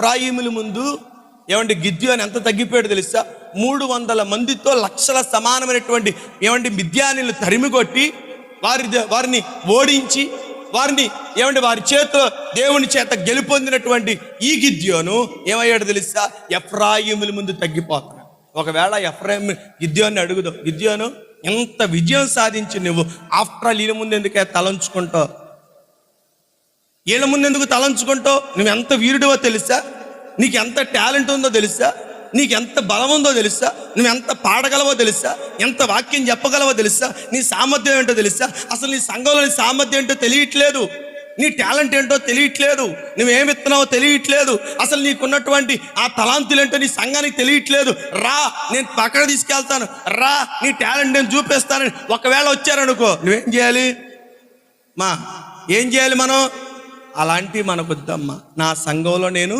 ఎఫ్రాయిముల ముందు గిద్యోను ఎంత తగ్గిపోయాడు తెలుసా? 300 మందితో లక్షల సమానమైనటువంటి మిద్యానీలు తరిమికొట్టి వారిని ఓడించి వారిని వారి చేతిలో దేవుని చేత గెలుపొందినటువంటి ఈ గిద్యోను ఏమయ్యాడు తెలుసా? ఎఫ్రాయిముల ముందు తగ్గిపోతాడు. ఒకవేళ గిద్యోన్ని అడుగుదాం, గిద్యోను ఎంత విజయం సాధించి నువ్వు ఆఫ్టర్ ఆల్ వీళ్ళ ముందు ఎందుకే తలంచుకుంటావు? వీళ్ళ ముందు ఎందుకు తలంచుకుంటావు? నువ్వు ఎంత వీరుడివో తెలుసా? నీకు ఎంత టాలెంట్ ఉందో తెలుసా? నీకు ఎంత బలం ఉందో తెలుసా? నువ్వు ఎంత పాడగలవో తెలుసా? ఎంత వాక్యం చెప్పగలవో తెలుసా? నీ సామర్థ్యం ఏంటో తెలుసా? అసలు నీ సంఘంలో నీ సామర్థ్యం ఏంటో తెలియట్లేదు, నీ టాలెంట్ ఏంటో తెలియట్లేదు, నువ్వేమిస్తున్నావో తెలియట్లేదు, అసలు నీకున్నటువంటి ఆ తలాంతులు ఏంటో నీ సంఘానికి తెలియట్లేదు. రా, నేను పక్కన తీసుకెళ్తాను, రా నీ టాలెంట్ నేను చూపిస్తానని ఒకవేళ వచ్చారనుకో, నువ్వేం చేయాలి? ఏం చేయాలి మనం? అలాంటివి మనకొద్దమ్మా. నా సంఘంలో నేను